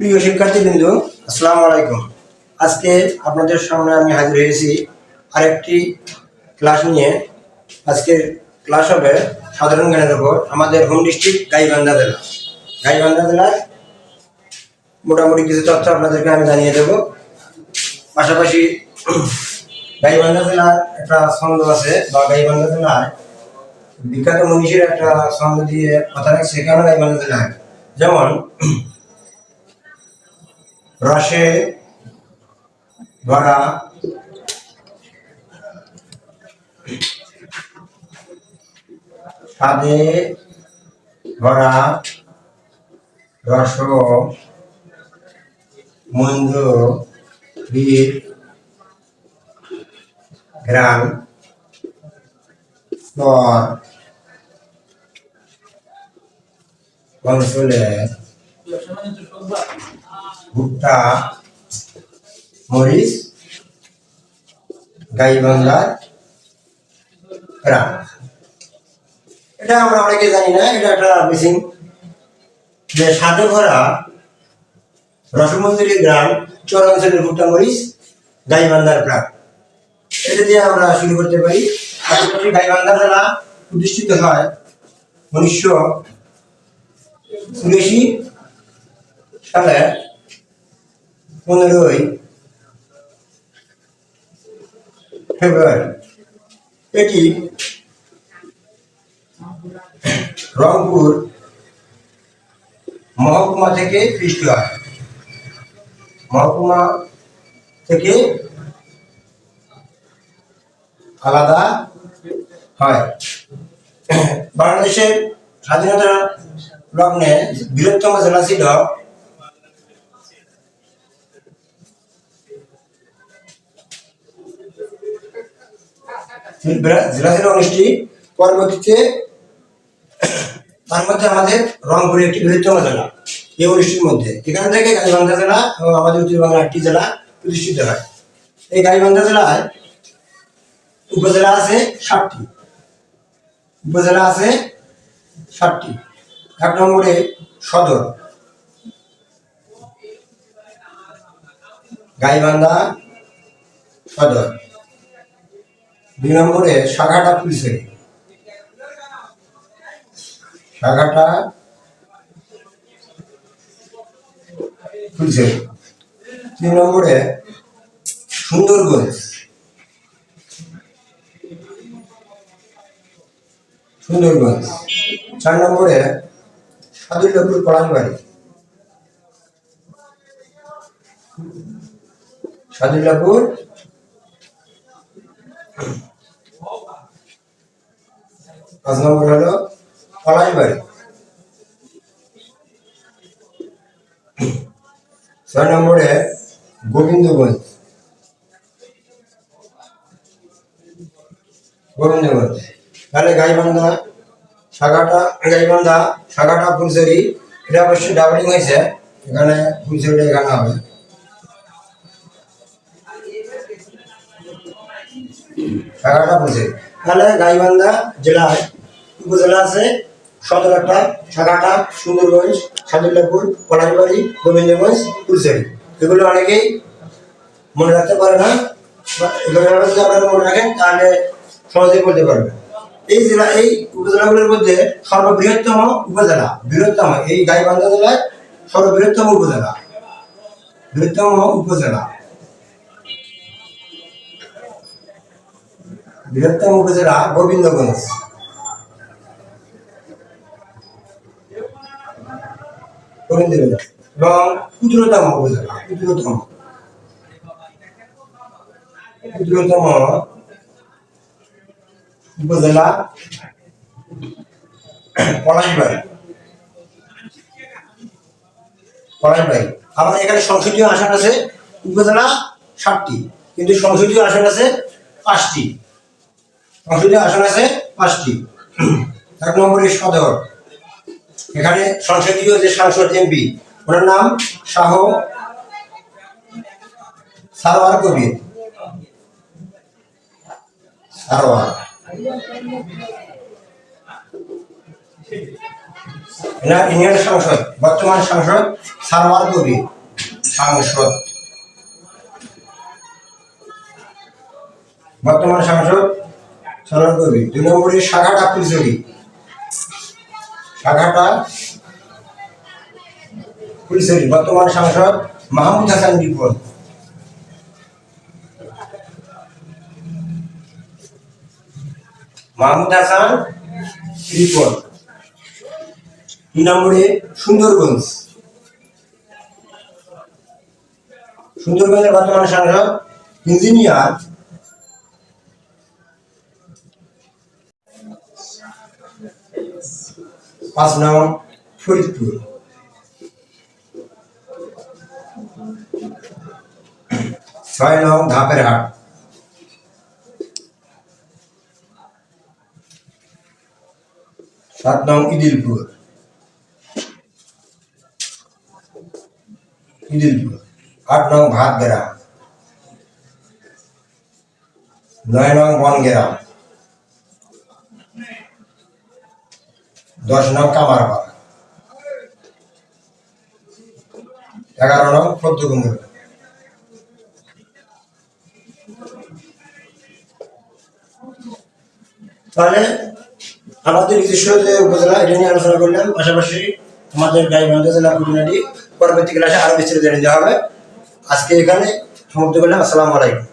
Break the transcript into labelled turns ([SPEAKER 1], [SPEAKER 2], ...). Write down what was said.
[SPEAKER 1] প্রিয় শিক্ষার্থীবৃন্দ, আসসালামু আলাইকুম। আজকে আপনাদের সামনে আমি হাজির হয়েছি আরেকটি ক্লাস নিয়ে। আজকের ক্লাস হবে সাধারণ জ্ঞানের উপর। আমাদের হোম ডিস্ট্রিক্ট গাইবান্ধা জেলা। গাইবান্ধা জেলার মোটামুটি কিছু তথ্য আপনাদেরকে আমি জানিয়ে দেব। পাশাপাশি গাইবান্ধা জেলার একটা ছন্দ আছে, বা গাইবান্ধা জেলার বিখ্যাত মনীষীর একটা ছন্দ দিয়ে কথা রাখছে কেন গাইবান্ধা জেলায়। যেমন রসে ভরা স্বাদে ভরা রস মন্দ বীর ঘ্রাণ পর অঞ্চলের ভুট্টা মরিচ গাইবান্ধার প্রাণ। এটা আমরা অনেকে জানি না, এটা একটা মিসিং যে স্বাদে ভরা রসমঞ্জুরি গ্রাম চর অঞ্চলের ভুট্টা মরিচ গাইবান্ধার প্রাণ। এটা দিয়ে আমরা শুরু করতে পারি। পাশাপাশি গাইবান্ধা জেলা প্রতিষ্ঠিত হয় 1984 সালে 15ই ফেব্রুয়ারি। এটি রংপুর মহকুমা থেকে সৃষ্টি হয়। মহকুমা থেকে আলাদা হয়। বাংলাদেশের স্বাধীনতা লগ্নে বৃহত্তম জেলা ছিল জেলা ছিল 19টি। পরবর্তীতে তার মধ্যে আমাদের রংপুর একটি বৃহত্তম জেলা। এই 19টির মধ্যে এখান থেকে গাইবান্ধা জেলা এবং আমাদের উত্তর বাংলার একটি জেলা প্রতিষ্ঠিত হয়। এই গাইবান্ধা জেলায় উপজেলা আছে 7টি। উপজেলা আছে 7টি। 1 নম্বরে সদর গাইবান্ধা সদর। 2 নম্বরে সাঘাটা ফুলছড়ি। সাঘাটা ফুলছড়ি। 3 নম্বরে সুন্দরগঞ্জ। সুন্দরগঞ্জ। 4 নম্বরে সাদুল্লাপুর পলাশবাড়ি। সাদুল্লাপুর 5 নম্বর হলো পলাশবাড়ি। 6 নম্বরে গোবিন্দগঞ্জ। গোবিন্দগঞ্জ। তাহলে গাইবান্ধা সাঘাটা ফুলছড়ি, এটা অবশ্যই ডাবলিং হয়েছে, এখানে ফুলছড়িটা এখানে হবে। সাঘাটা ফুলছড়ি। তাহলে গাইবান্ধা জেলায় উপজেলা আছে সদর একটা, সাঘাটা, সুন্দরগঞ্জ, সাদুল্লাপুর, পলাশবাড়ি, গোবিন্দগঞ্জ, ফুলছড়ি। এগুলো অনেকেই মনে রাখতে পারে না। এগুলো যদি আপনারা মনে রাখেন তাহলে সহজেই বলতে পারবেন। এই উপজেলাগুলোর মধ্যে সর্ববৃহত্তম উপজেলা, এই গাইবান্ধা জেলার সর্ববৃহত্তম উপজেলা, বৃহত্তম উপজেলা গোবিন্দগঞ্জ। এবং ক্ষুদ্রতম উপজেলা, ক্ষুদ্রতম উপজেলা পলাশবাড়ি। আমাদের এখানে সংসদীয় আসন আছে উপজেলা 7টি, কিন্তু সংসদীয় আসন আছে 5টি। 1 নম্বরে সদর। এখানে সংসদীয় যে সাংসদ এমপি, ওনার নাম শাহ সারোয়ার কবির। এনার ইউনিয়ন সংসদ, বর্তমান সাংসদ সারওয়ার কবির সাংসদ, বর্তমান সাংসদ সারওয়ার কবির। 2 নম্বরে শাখাটা ফুলছড়ি, শাখাটা ফুলছড়ি, বর্তমান সাংসদ মাহমুদ হাসান রিপন, মাহমুদ হাসান রিপন। 3 নম্বরে সুন্দরগঞ্জ, সুন্দরগঞ্জের বর্তমান সাংসদ ইঞ্জিনিয়ার পাঁচ নং ফরিদপুর, 6 নং ধাপেরহাট, 7 নং ইদিলপুর, 8 নং ভাতগ্রাম, 9 নং বনগ্রাম, 10 নং কামারপাড়া, 11 নং পদ্মকুমুর। তাহলে আমাদের নিজস্ব যে উপজেলা এটা নিয়ে আলোচনা করলাম, পাশাপাশি আমাদের গাইবান্ধা জেলা খুঁটিনাটি পরবর্তী ক্লাসে আরো বিস্তারিত জানিয়ে দেওয়া হবে। আজকে এখানে সমাপ্ত করলাম। আসসালামু আলাইকুম।